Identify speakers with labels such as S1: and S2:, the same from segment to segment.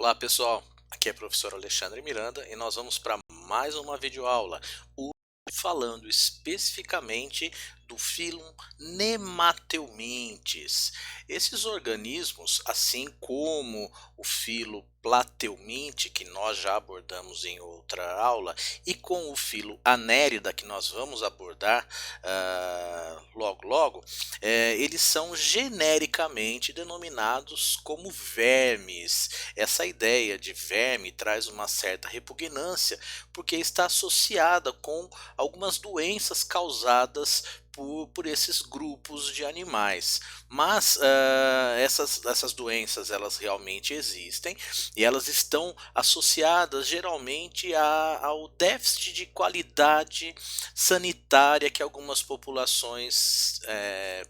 S1: Olá pessoal, aqui é o professor Alexandre Miranda e nós vamos para mais uma videoaula, hoje falando especificamente do filo Nemateumintes. Esses organismos, assim como o filo Plateuminte, que nós já abordamos em outra aula, e com o filo Anérida, que nós vamos abordar logo logo, eles são genericamente denominados como vermes. Essa ideia de verme traz uma certa repugnância, porque está associada com algumas doenças causadas por esses grupos de animais. Mas essas doenças elas realmente existem e elas estão associadas geralmente ao déficit de qualidade sanitária que algumas populações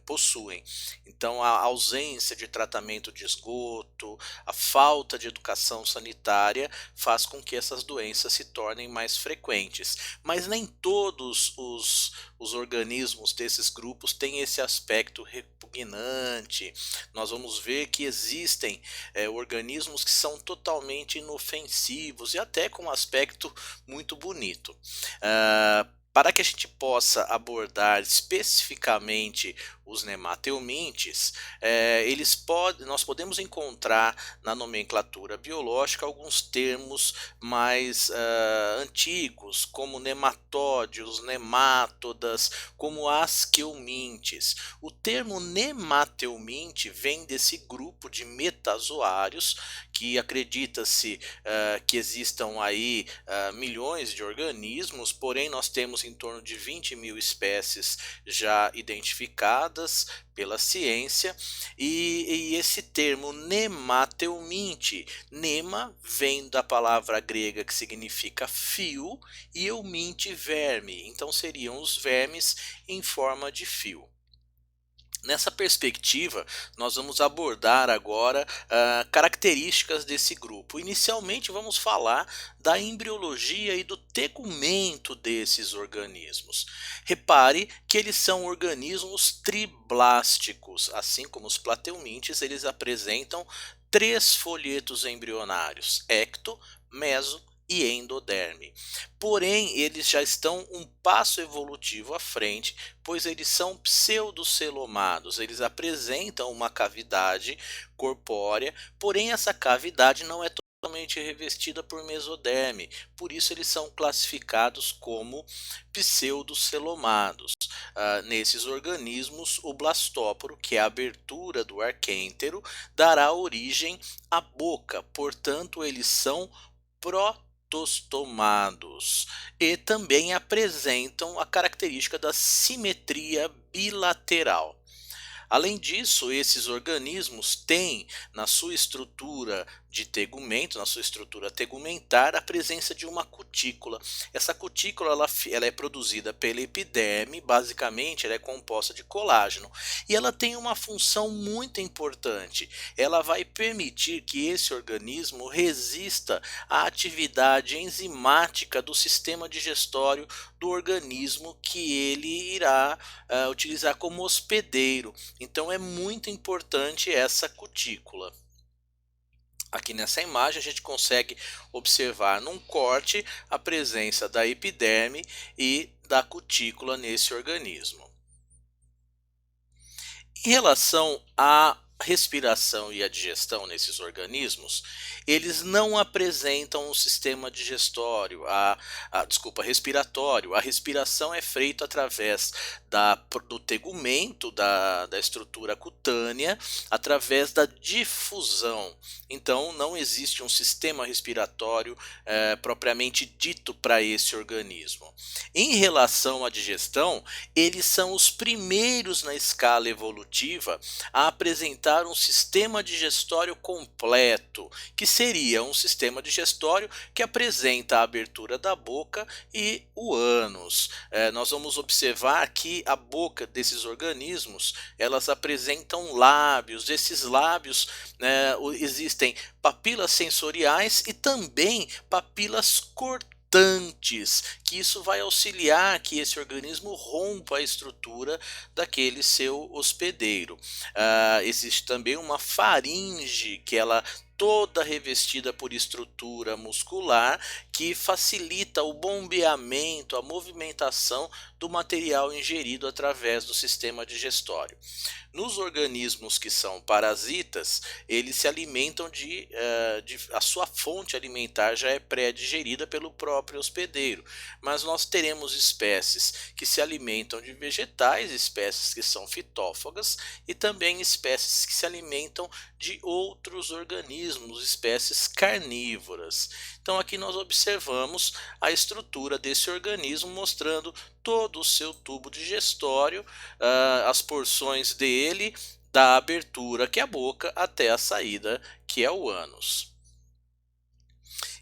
S1: possuem. Então a ausência de tratamento de esgoto, a falta de educação sanitária faz com que essas doenças se tornem mais frequentes. Mas nem todos os organismos desses grupos têm esse aspecto repugnante. Nós vamos ver que existem organismos que são totalmente inofensivos e até com um aspecto muito bonito. Para que a gente possa abordar especificamente os nemateumintes, nós podemos encontrar na nomenclatura biológica alguns termos mais antigos, como nematódios, nemátodas, como asqueumintes. O termo nemateuminte vem desse grupo de metazoários, que acredita-se que existam aí milhões de organismos, porém nós temos em torno de 20.000 espécies já identificadas pela ciência, e esse termo nemateuminte, nema vem da palavra grega que significa fio e euminte verme, então seriam os vermes em forma de fio. Nessa perspectiva, nós vamos abordar agora características desse grupo. Inicialmente, vamos falar da embriologia e do tegumento desses organismos. Repare que eles são organismos triblásticos, assim como os plateumintes, eles apresentam 3 folhetos embrionários: ecto, meso e endoderme. Porém, eles já estão um passo evolutivo à frente, pois eles são pseudocelomados. Eles apresentam uma cavidade corpórea, porém essa cavidade não é totalmente revestida por mesoderme, por isso eles são classificados como pseudocelomados. Nesses organismos, o blastóporo, que é a abertura do arquêntero, dará origem à boca, portanto eles são protostomados e também apresentam a característica da simetria bilateral. Além disso, esses organismos têm na sua estrutura de tegumento, na sua estrutura tegumentar, a presença de uma cutícula. Essa cutícula ela é produzida pela epiderme, basicamente ela é composta de colágeno, e ela tem uma função muito importante. Ela vai permitir que esse organismo resista à atividade enzimática do sistema digestório do organismo que ele irá utilizar como hospedeiro. Então é muito importante essa cutícula. Aqui nessa imagem a gente consegue observar num corte a presença da epiderme e da cutícula nesse organismo. Em relação à respiração e à digestão nesses organismos, eles não apresentam um sistema digestório, desculpa, respiratório. A respiração é feita através do tegumento da estrutura cutânea, através da difusão. Então não existe um sistema respiratório propriamente dito para esse organismo. Em relação à digestão, eles são os primeiros na escala evolutiva a apresentar um sistema digestório completo, que seria um sistema digestório que apresenta a abertura da boca e o ânus. Nós vamos observar que a boca desses organismos, elas apresentam lábios. Esses lábios, existem papilas sensoriais e também papilas cortantes, que isso vai auxiliar que esse organismo rompa a estrutura daquele seu hospedeiro. Existe também uma faringe, que ela toda revestida por estrutura muscular que facilita o bombeamento, a movimentação do material ingerido através do sistema digestório. Nos organismos que são parasitas, eles se alimentam a sua fonte alimentar já é pré-digerida pelo próprio hospedeiro, mas nós teremos espécies que se alimentam de vegetais, espécies que são fitófagas e também espécies que se alimentam de outros organismos, espécies carnívoras. Então aqui nós observamos a estrutura desse organismo mostrando todo o seu tubo digestório, as porções dele, da abertura que é a boca até a saída que é o ânus.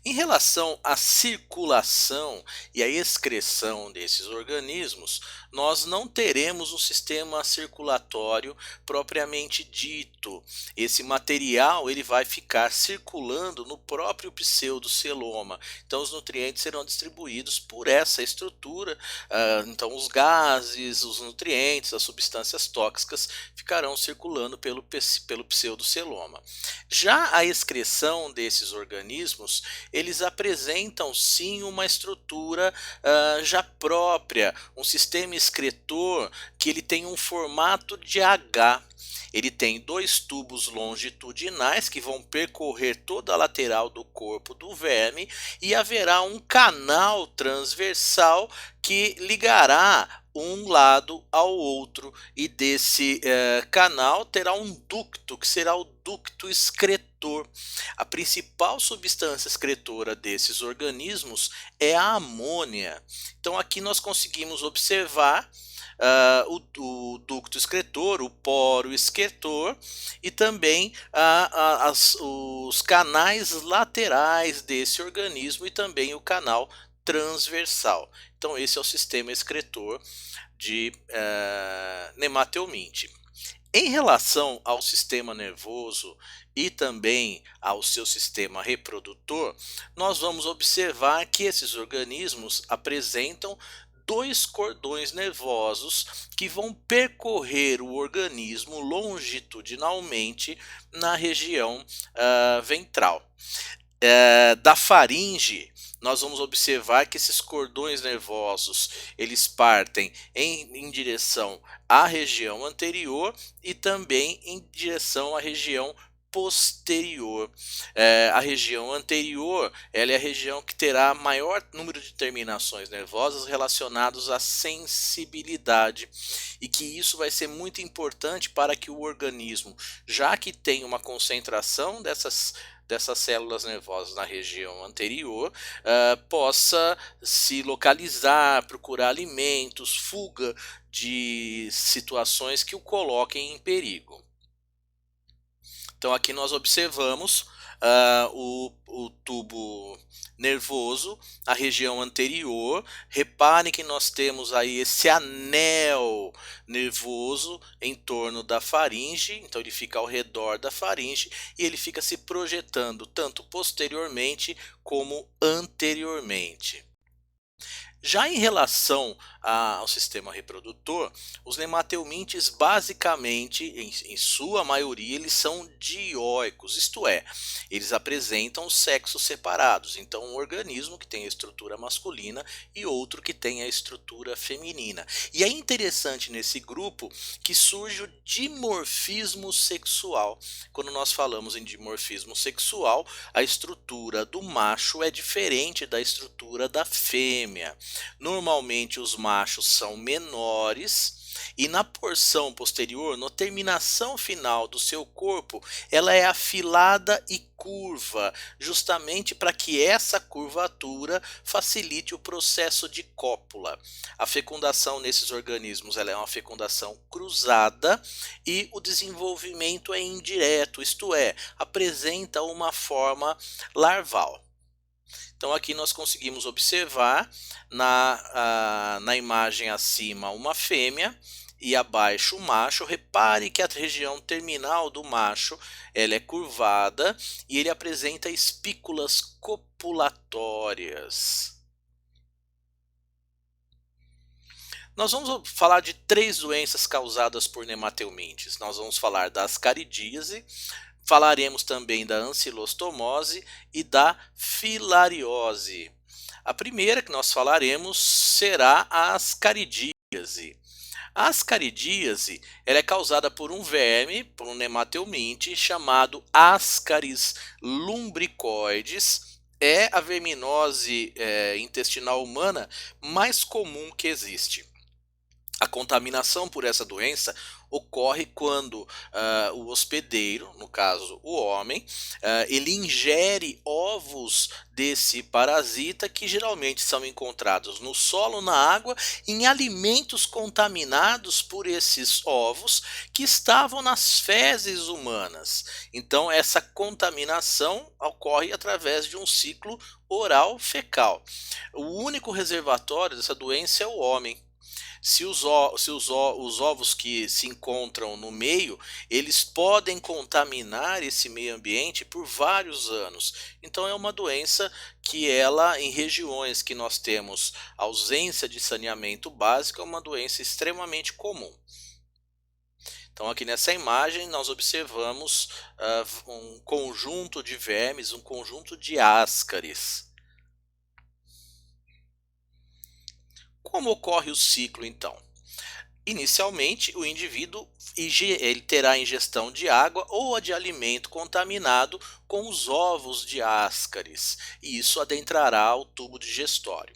S1: Em relação à circulação e à excreção desses organismos, nós não teremos um sistema circulatório propriamente dito. Esse material ele vai ficar circulando no próprio pseudoceloma. Então os nutrientes serão distribuídos por essa estrutura. Então os gases, os nutrientes, as substâncias tóxicas ficarão circulando pelo pseudoceloma. Já a excreção desses organismos, eles apresentam sim uma estrutura já própria, um sistema excretor que ele tem um formato de H. Ele tem dois tubos longitudinais que vão percorrer toda a lateral do corpo do verme e haverá um canal transversal que ligará um lado ao outro, e desse canal terá um ducto que será o ducto excretor. A principal substância excretora desses organismos é a amônia. Então aqui nós conseguimos observar o ducto excretor, o poro excretor e também os canais laterais desse organismo e também o canal transversal. Então esse é o sistema excretor de Nematelminthe. Em relação ao sistema nervoso e também ao seu sistema reprodutor, nós vamos observar que esses organismos apresentam dois cordões nervosos que vão percorrer o organismo longitudinalmente na região ventral. Da faringe, nós vamos observar que esses cordões nervosos eles partem em direção à região anterior e também em direção à região posterior. A região anterior ela é a região que terá maior número de terminações nervosas relacionadas à sensibilidade, e que isso vai ser muito importante para que o organismo, já que tem uma concentração dessas células nervosas na região anterior, possa se localizar, procurar alimentos, fuga de situações que o coloquem em perigo. Então aqui nós observamos o tubo nervoso, a região anterior. Reparem que nós temos aí esse anel nervoso em torno da faringe, então ele fica ao redor da faringe e ele fica se projetando tanto posteriormente como anteriormente. Já em relação ao sistema reprodutor, os nematelmintes basicamente, em sua maioria, eles são dioicos, isto é, eles apresentam sexos separados. Então um organismo que tem a estrutura masculina e outro que tem a estrutura feminina. E é interessante nesse grupo que surge o dimorfismo sexual. Quando nós falamos em dimorfismo sexual, a estrutura do macho é diferente da estrutura da fêmea. Normalmente os machos são menores e na porção posterior, na terminação final do seu corpo, ela é afilada e curva, justamente para que essa curvatura facilite o processo de cópula. A fecundação nesses organismos ela é uma fecundação cruzada e o desenvolvimento é indireto, isto é, apresenta uma forma larval. Então aqui nós conseguimos observar na imagem acima uma fêmea e abaixo o macho. Repare que a região terminal do macho ela é curvada e ele apresenta espículas copulatórias. Nós vamos falar de 3 doenças causadas por nematelmintes. Nós vamos falar da ascaridíase, Falaremos também da ancilostomose e da filariose. A primeira que nós falaremos será a ascaridíase. A ascaridíase ela é causada por um verme, por um nematelminte, chamado Ascaris lumbricoides. É a verminose intestinal humana mais comum que existe. A contaminação por essa doença ocorre quando o hospedeiro, no caso o homem, ele ingere ovos desse parasita que geralmente são encontrados no solo, na água, em alimentos contaminados por esses ovos que estavam nas fezes humanas. Então essa contaminação ocorre através de um ciclo oral fecal. O único reservatório dessa doença é o homem. Se os ovos que se encontram no meio, eles podem contaminar esse meio ambiente por vários anos. Então é uma doença que ela, em regiões que nós temos ausência de saneamento básico, é uma doença extremamente comum. Então aqui nessa imagem nós observamos um conjunto de vermes, um conjunto de ascaris. Como ocorre o ciclo então? Inicialmente, o indivíduo ele terá ingestão de água ou de alimento contaminado com os ovos de ascaris, e isso adentrará o tubo digestório.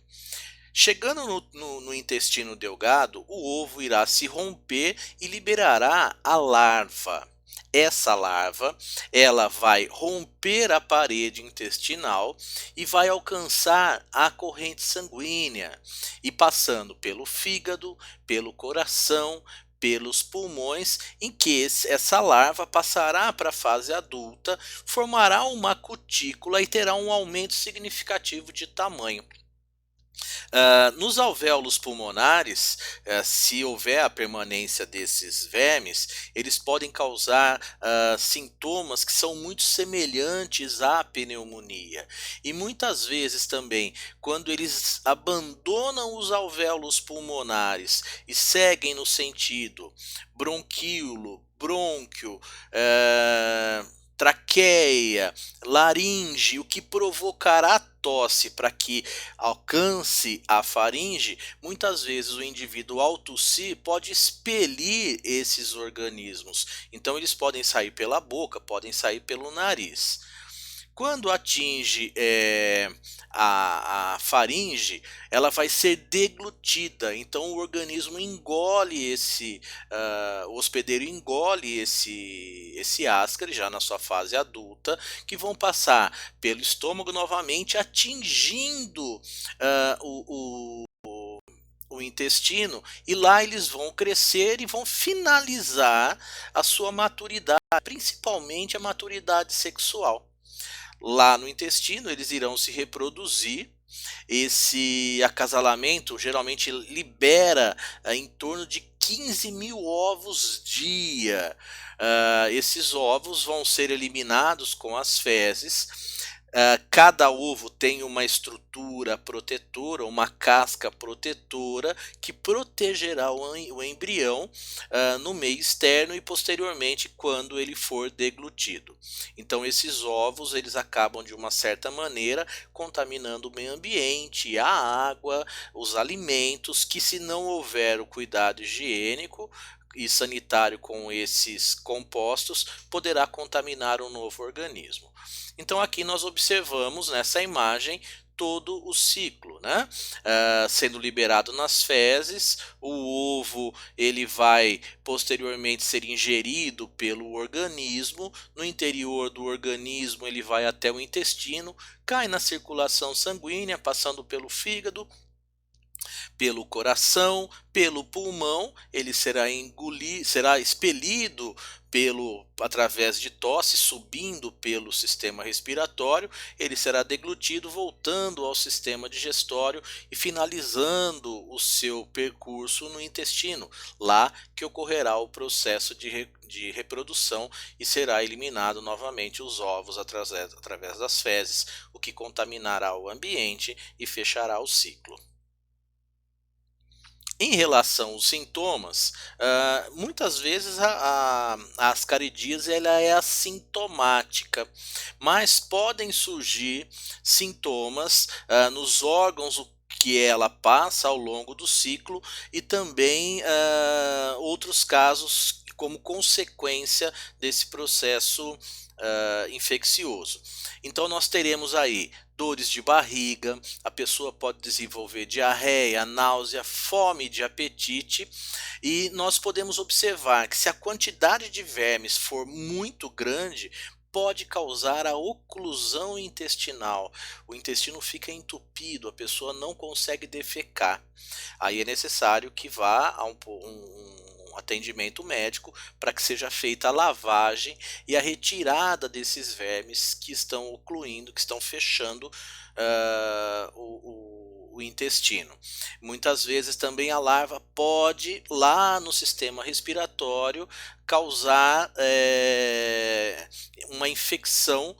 S1: Chegando no intestino delgado, o ovo irá se romper e liberará a larva. Essa larva, ela vai romper a parede intestinal e vai alcançar a corrente sanguínea e passando pelo fígado, pelo coração, pelos pulmões, em que essa larva passará para a fase adulta, formará uma cutícula e terá um aumento significativo de tamanho. Nos alvéolos pulmonares, se houver a permanência desses vermes, eles podem causar sintomas que são muito semelhantes à pneumonia. E muitas vezes também, quando eles abandonam os alvéolos pulmonares e seguem no sentido bronquíolo, brônquio, traqueia, laringe, o que provocará tosse para que alcance a faringe, muitas vezes o indivíduo ao tossir pode expelir esses organismos. Então eles podem sair pela boca, podem sair pelo nariz. Quando atinge a faringe, ela vai ser deglutida, então o organismo engole o hospedeiro engole esse ascaris já na sua fase adulta, que vão passar pelo estômago novamente, atingindo o intestino, e lá eles vão crescer e vão finalizar a sua maturidade, principalmente a maturidade sexual. Lá no intestino eles irão se reproduzir. Esse acasalamento geralmente libera em torno de 15.000 ovos dia. Esses ovos vão ser eliminados com as fezes. Cada ovo tem uma estrutura protetora, uma casca protetora que protegerá o embrião no meio externo e posteriormente quando ele for deglutido. Então esses ovos eles acabam de uma certa maneira contaminando o meio ambiente, a água, os alimentos, que se não houver o cuidado higiênico e sanitário com esses compostos, poderá contaminar um novo organismo. Então aqui nós observamos nessa imagem todo o ciclo, né? Sendo liberado nas fezes, o ovo ele vai posteriormente ser ingerido pelo organismo, no interior do organismo ele vai até o intestino, cai na circulação sanguínea, passando pelo fígado, pelo coração, pelo pulmão, ele será expelido através de tosse, subindo pelo sistema respiratório, ele será deglutido, voltando ao sistema digestório e finalizando o seu percurso no intestino, lá que ocorrerá o processo de reprodução e será eliminado novamente os ovos através das fezes, o que contaminará o ambiente e fechará o ciclo. Em relação aos sintomas, muitas vezes a ascaridíase ela é assintomática, mas podem surgir sintomas, nos órgãos o que ela passa ao longo do ciclo e também, outros casos como consequência desse processo, infeccioso. Então nós teremos aí dores de barriga, a pessoa pode desenvolver diarreia, náusea, fome de apetite, e nós podemos observar que se a quantidade de vermes for muito grande, pode causar a oclusão intestinal. O intestino fica entupido, a pessoa não consegue defecar. Aí é necessário que vá a um atendimento médico para que seja feita a lavagem e a retirada desses vermes que estão ocluindo, que estão fechando o intestino. Muitas vezes também a larva pode, lá no sistema respiratório, causar uma infecção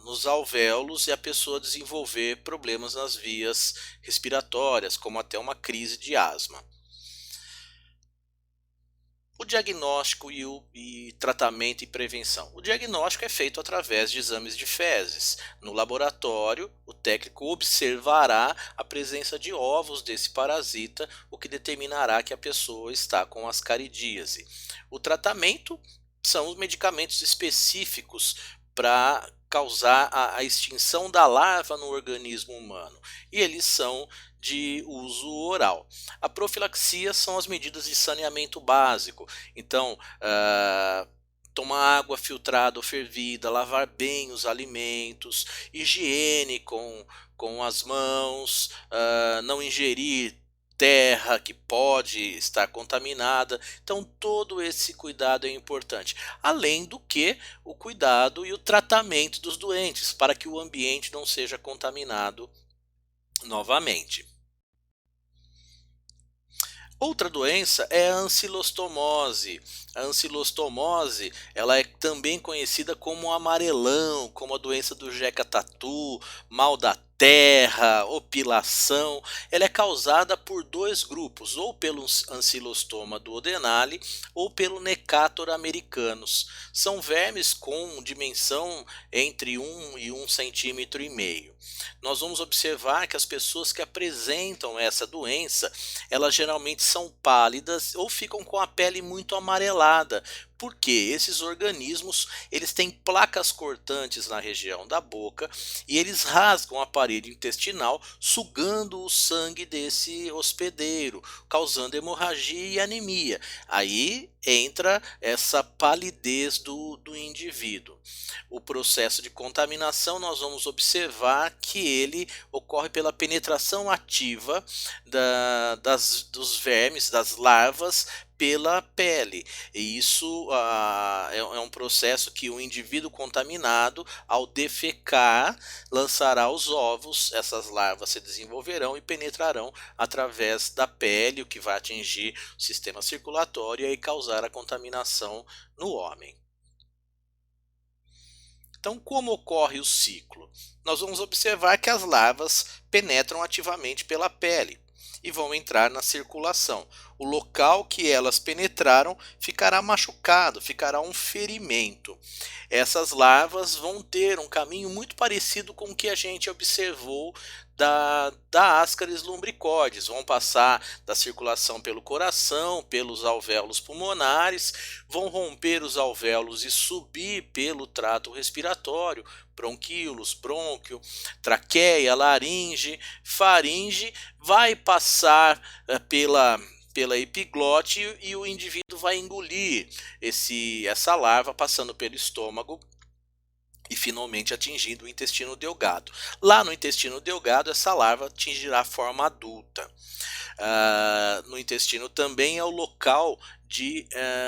S1: nos alvéolos e a pessoa desenvolver problemas nas vias respiratórias, como até uma crise de asma. O diagnóstico e tratamento e prevenção. O diagnóstico é feito através de exames de fezes. No laboratório, o técnico observará a presença de ovos desse parasita, o que determinará que a pessoa está com ascaridíase. O tratamento são os medicamentos específicos para causar a extinção da larva no organismo humano, e eles são de uso oral. A profilaxia são as medidas de saneamento básico. Então, tomar água filtrada ou fervida, lavar bem os alimentos, higiene com as mãos, não ingerir terra que pode estar contaminada. Então, todo esse cuidado é importante. Além do que, o cuidado e o tratamento dos doentes, para que o ambiente não seja contaminado novamente. Outra doença é a ancilostomose. A ancilostomose, ela é também conhecida como amarelão, como a doença do Jeca-tatu, mal da terra, opilação. Ela é causada por dois grupos, ou pelo ancilostoma duodenale ou pelo Necator americanus. São vermes com dimensão entre 1 e 1,5 cm. Nós vamos observar que as pessoas que apresentam essa doença, elas geralmente são pálidas ou ficam com a pele muito amarelada, porque esses organismos eles têm placas cortantes na região da boca e eles rasgam o aparelho intestinal, sugando o sangue desse hospedeiro, causando hemorragia e anemia. Aí entra essa palidez do indivíduo. O processo de contaminação, nós vamos observar que ele ocorre pela penetração ativa dos vermes, das larvas, pela pele. E isso é um processo que o indivíduo contaminado, ao defecar, lançará os ovos, essas larvas se desenvolverão e penetrarão através da pele, o que vai atingir o sistema circulatório e causar a contaminação no homem. Então, como ocorre o ciclo? Nós vamos observar que as larvas penetram ativamente pela pele e vão entrar na circulação. O local que elas penetraram ficará machucado, ficará um ferimento. Essas larvas vão ter um caminho muito parecido com o que a gente observou da Ascaris lumbricoides. Vão passar da circulação pelo coração, pelos alvéolos pulmonares, vão romper os alvéolos e subir pelo trato respiratório, bronquíolos, brônquio, traqueia, laringe, faringe, vai passar pela epiglote e o indivíduo vai engolir essa larva passando pelo estômago e finalmente atingindo o intestino delgado. Lá no intestino delgado, essa larva atingirá a forma adulta. No intestino também é o local de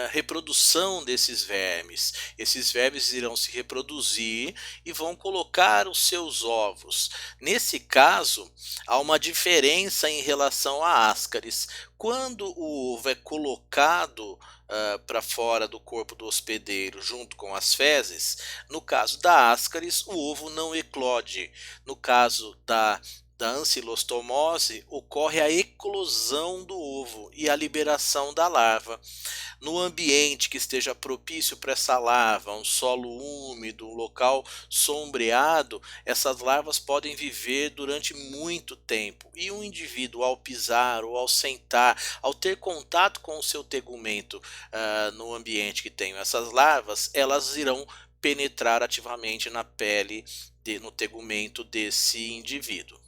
S1: reprodução desses vermes. Esses vermes irão se reproduzir e vão colocar os seus ovos. Nesse caso, há uma diferença em relação a Ascaris. Quando o ovo é colocado para fora do corpo do hospedeiro junto com as fezes, no caso da Ascaris, o ovo não eclode. No caso da ancilostomose, ocorre a eclosão do ovo e a liberação da larva. No ambiente que esteja propício para essa larva, um solo úmido, um local sombreado, essas larvas podem viver durante muito tempo. E um indivíduo, ao pisar ou ao sentar, ao ter contato com o seu tegumento no ambiente que tem essas larvas, elas irão penetrar ativamente na pele, no tegumento desse indivíduo.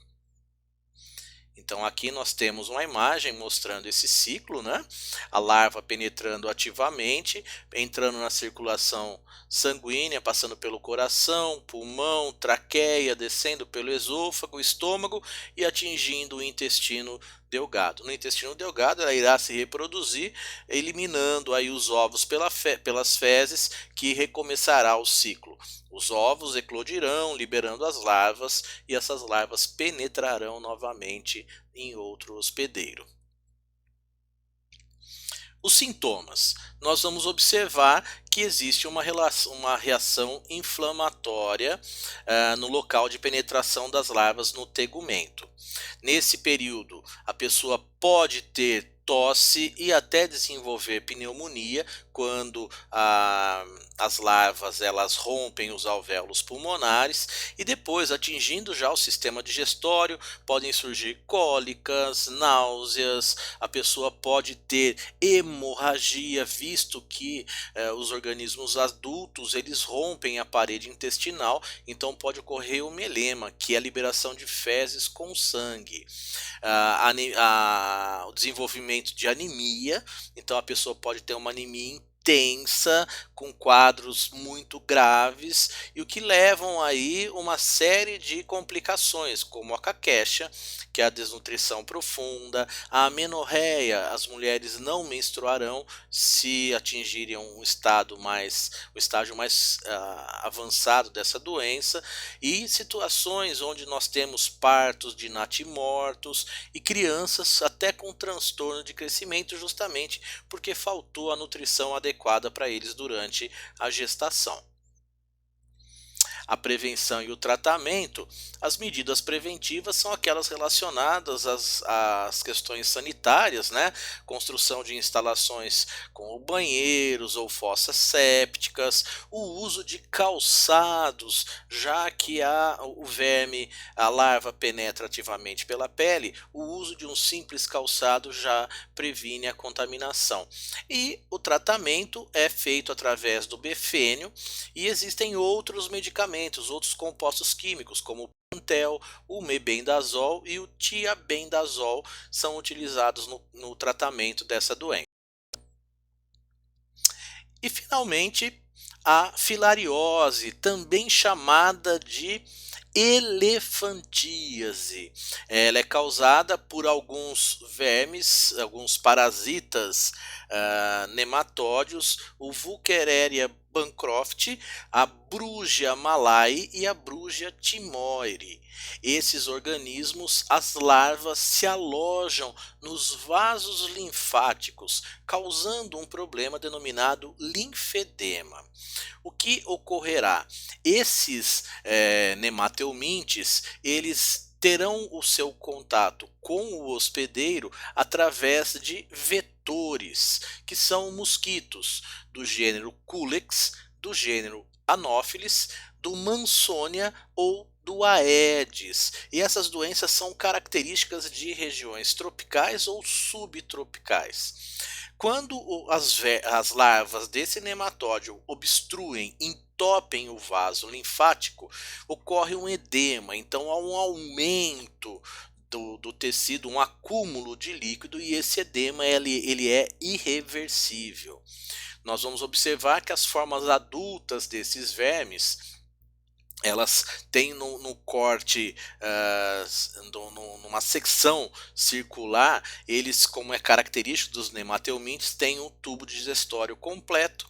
S1: Então aqui nós temos uma imagem mostrando esse ciclo, né? A larva penetrando ativamente, entrando na circulação sanguínea, passando pelo coração, pulmão, traqueia, descendo pelo esôfago, estômago e atingindo o intestino delgado. No intestino delgado ela irá se reproduzir, eliminando aí os ovos pelas fezes, que recomeçará o ciclo. Os ovos eclodirão, liberando as larvas, e essas larvas penetrarão novamente em outro hospedeiro. Os sintomas. Nós vamos observar que existe uma reação inflamatória no local de penetração das larvas no tegumento. Nesse período, a pessoa pode ter tosse e até desenvolver pneumonia quando as larvas elas rompem os alvéolos pulmonares, e depois, atingindo já o sistema digestório, podem surgir cólicas, náuseas, a pessoa pode ter hemorragia, visto que os organismos adultos eles rompem a parede intestinal, então pode ocorrer o melema, que é a liberação de fezes com sangue. O desenvolvimento de anemia, então a pessoa pode ter uma anemia intensa, com quadros muito graves, e o que levam aí uma série de complicações, como a caquecha, que é a desnutrição profunda, a amenorreia, as mulheres não menstruarão se atingirem o estágio mais avançado dessa doença, e situações onde nós temos partos de natimortos e crianças até com transtorno de crescimento, justamente porque faltou a nutrição adequada para eles durante a gestação. A prevenção e o tratamento. As medidas preventivas são aquelas relacionadas às questões sanitárias, né? Construção de instalações como banheiros ou fossas sépticas, o uso de calçados, já que o verme, a larva penetra ativamente pela pele, o uso de um simples calçado já previne a contaminação. E o tratamento é feito através do befênio, e existem outros medicamentos, outros compostos químicos, como o Plantel, o mebendazol e o tiabendazol, são utilizados no tratamento dessa doença. E finalmente, a filariose, também chamada de elefantíase. Ela é causada por alguns vermes, alguns parasitas nematódios, o Wuchereria bancroft, a Brugia malayi e a Brugia timore. Esses organismos, as larvas se alojam nos vasos linfáticos, causando um problema denominado linfedema. O que ocorrerá? Esses nemateumintes, eles terão o seu contato com o hospedeiro através de vetores, que são mosquitos do gênero Culex, do gênero Anopheles, do Mansonia ou do Aedes. E essas doenças são características de regiões tropicais ou subtropicais. Quando as larvas desse nematóide obstruem, entopem o vaso linfático, ocorre um edema, então há um aumento do tecido, um acúmulo de líquido, e esse edema ele é irreversível. Nós vamos observar que as formas adultas desses vermes, elas têm no corte, numa secção circular, eles, como é característico dos nemateumintes, têm um tubo digestório completo,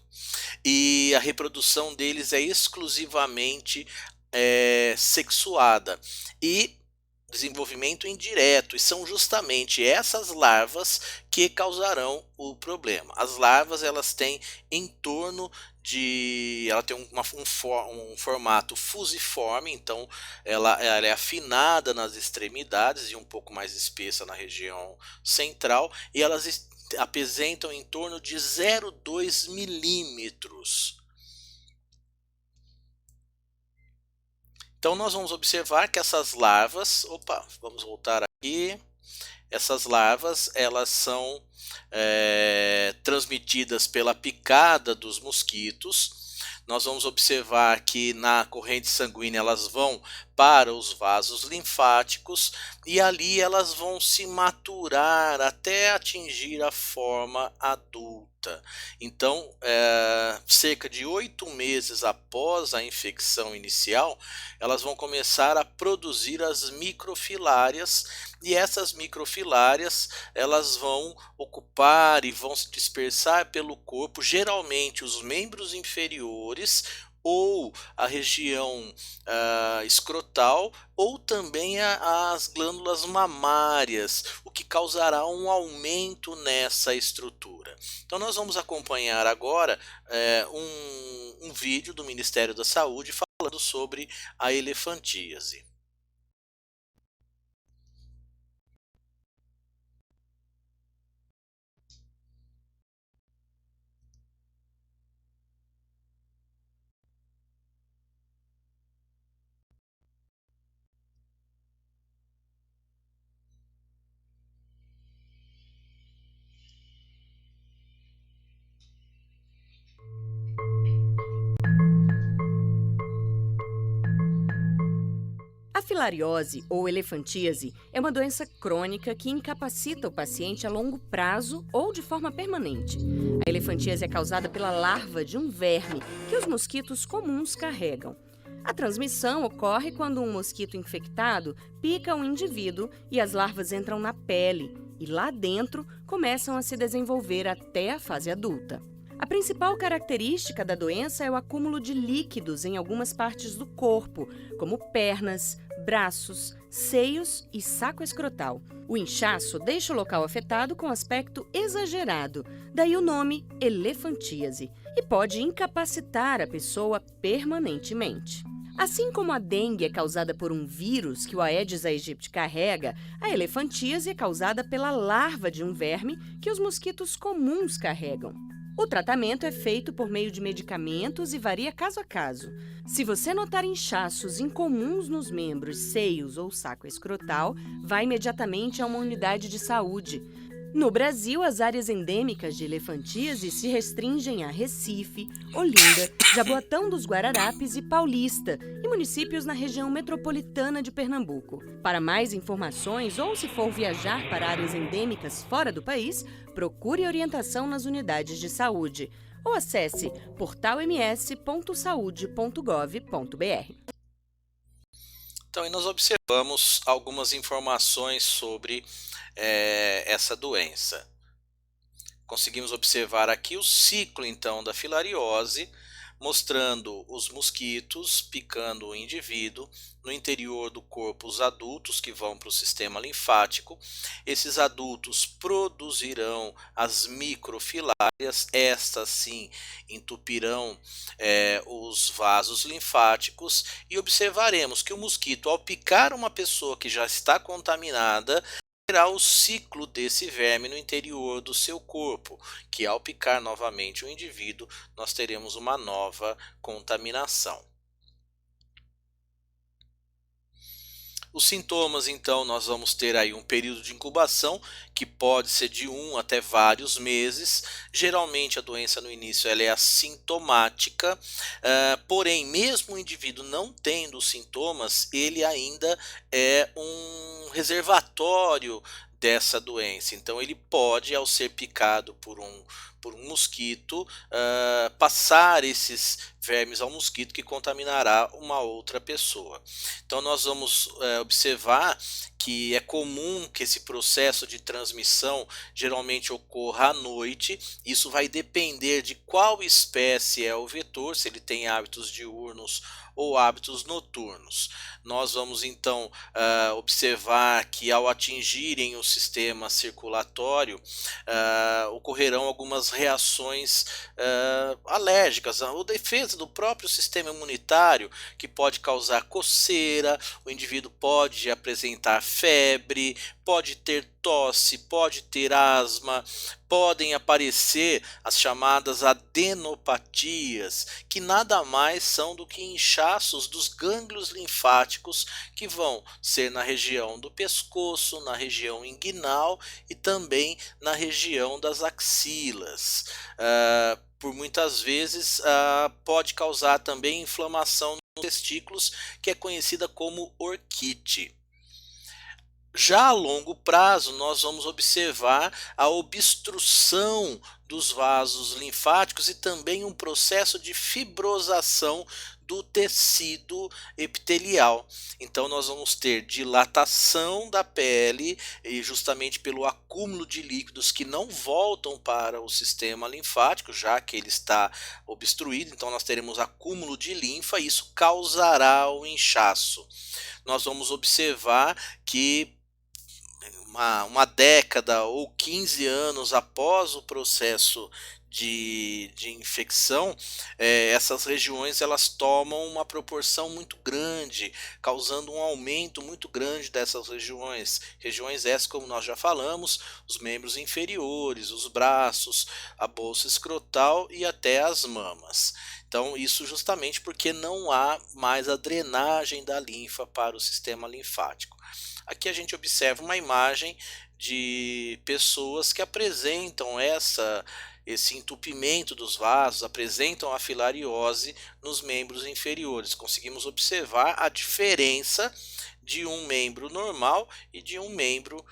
S1: e a reprodução deles é exclusivamente sexuada e desenvolvimento indireto, e são justamente essas larvas que causarão o problema. As larvas elas têm em torno ela tem um formato fusiforme, então ela é afinada nas extremidades e um pouco mais espessa na região central, e elas apresentam em torno de 0,2 milímetros. Então nós vamos observar que essas larvas, vamos voltar aqui. Essas larvas, elas são transmitidas pela picada dos mosquitos. Nós vamos observar que na corrente sanguínea elas vão para os vasos linfáticos e ali elas vão se maturar até atingir a forma adulta. Então, cerca de 8 meses após a infecção inicial, elas vão começar a produzir as microfilárias, e essas microfilárias elas vão ocupar e vão se dispersar pelo corpo, geralmente os membros inferiores ou a região escrotal, ou também as glândulas mamárias, o que causará um aumento nessa estrutura. Então nós vamos acompanhar agora um vídeo do Ministério da Saúde falando sobre a elefantíase.
S2: A filariose ou elefantíase é uma doença crônica que incapacita o paciente a longo prazo ou de forma permanente. A elefantíase é causada pela larva de um verme que os mosquitos comuns carregam. A transmissão ocorre quando um mosquito infectado pica um indivíduo e as larvas entram na pele e lá dentro começam a se desenvolver até a fase adulta. A principal característica da doença é o acúmulo de líquidos em algumas partes do corpo, como pernas, braços, seios e saco escrotal. O inchaço deixa o local afetado com aspecto exagerado, daí o nome elefantíase, e pode incapacitar a pessoa permanentemente. Assim como a dengue é causada por um vírus que o Aedes aegypti carrega, a elefantíase é causada pela larva de um verme que os mosquitos comuns carregam. O tratamento é feito por meio de medicamentos e varia caso a caso. Se você notar inchaços incomuns nos membros, seios ou saco escrotal, vá imediatamente a uma unidade de saúde. No Brasil, as áreas endêmicas de elefantíase se restringem a Recife, Olinda, Jaboatão dos Guararapes e Paulista, e municípios na região metropolitana de Pernambuco. Para mais informações ou se for viajar para áreas endêmicas fora do país, procure orientação nas unidades de saúde ou acesse portalms.saude.gov.br.
S1: Então, aí nós observamos algumas informações sobre essa doença. Conseguimos observar aqui o ciclo, então, da filariose, mostrando os mosquitos picando o indivíduo, no interior do corpo os adultos que vão para o sistema linfático. Esses adultos produzirão as microfilárias, estas sim entupirão os vasos linfáticos, e observaremos que o mosquito, ao picar uma pessoa que já está contaminada, terá o ciclo desse verme no interior do seu corpo, que ao picar novamente o indivíduo, nós teremos uma nova contaminação. Os sintomas, então, nós vamos ter aí um período de incubação que pode ser de 1 até vários meses. Geralmente a doença no início ela é assintomática, porém mesmo o indivíduo não tendo sintomas, ele ainda é um reservatório dessa doença. Então ele pode, ao ser picado por um mosquito, passar esses vermes ao mosquito, que contaminará uma outra pessoa. Então nós vamos observar que que é comum que esse processo de transmissão geralmente ocorra à noite. Isso vai depender de qual espécie é o vetor, se ele tem hábitos diurnos ou hábitos noturnos. Nós vamos então observar que ao atingirem o sistema circulatório, ocorrerão algumas reações alérgicas, ou defesa do próprio sistema imunitário, que pode causar coceira, o indivíduo pode apresentar febre, pode ter tosse, pode ter asma, podem aparecer as chamadas adenopatias, que nada mais são do que inchaços dos gânglios linfáticos, que vão ser na região do pescoço, na região inguinal e também na região das axilas. Por muitas vezes pode causar também inflamação nos testículos, que é conhecida como orquite. Já a longo prazo, nós vamos observar a obstrução dos vasos linfáticos e também um processo de fibrosação do tecido epitelial. Então nós vamos ter dilatação da pele, e justamente pelo acúmulo de líquidos que não voltam para o sistema linfático, já que ele está obstruído. Então nós teremos acúmulo de linfa e isso causará o inchaço. Nós vamos observar que uma década ou 15 anos após o processo de infecção, essas regiões elas tomam uma proporção muito grande, causando um aumento muito grande dessas regiões. Regiões essas, como nós já falamos, os membros inferiores, os braços, a bolsa escrotal e até as mamas. Então, isso justamente porque não há mais a drenagem da linfa para o sistema linfático. Aqui a gente observa uma imagem de pessoas que apresentam esse entupimento dos vasos, apresentam a filariose nos membros inferiores. Conseguimos observar a diferença de um membro normal e de um membro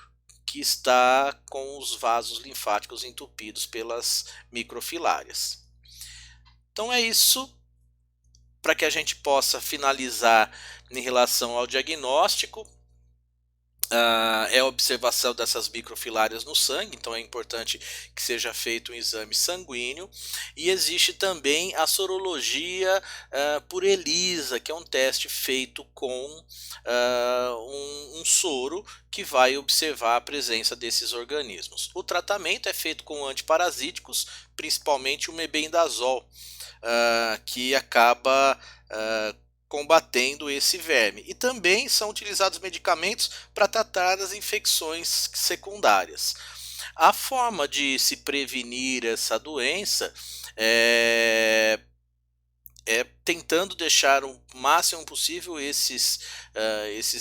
S1: que está com os vasos linfáticos entupidos pelas microfilárias. Então é isso, para que a gente possa finalizar em relação ao diagnóstico. É a observação dessas microfilárias no sangue, então é importante que seja feito um exame sanguíneo. E existe também a sorologia por ELISA, que é um teste feito com um soro que vai observar a presença desses organismos. O tratamento é feito com antiparasíticos, principalmente o mebendazol, que acaba combatendo esse verme. E também são utilizados medicamentos para tratar as infecções secundárias. A forma de se prevenir essa doença é tentando deixar o máximo possível esses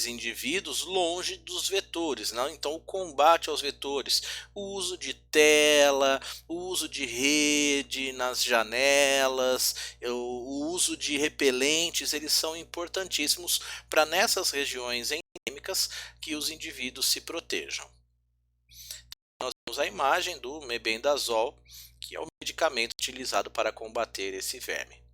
S1: indivíduos longe dos vetores, né? Então o combate aos vetores, o uso de tela, o uso de rede nas janelas, o uso de repelentes, eles são importantíssimos para nessas regiões endêmicas que os indivíduos se protejam. Nós temos a imagem do mebendazol, que é o medicamento utilizado para combater esse verme.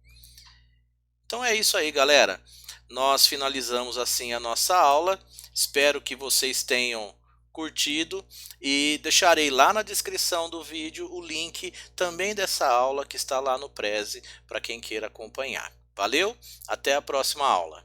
S1: Então é isso aí, galera. Nós finalizamos assim a nossa aula. Espero que vocês tenham curtido e deixarei lá na descrição do vídeo o link também dessa aula que está lá no Prezi para quem queira acompanhar. Valeu, até a próxima aula.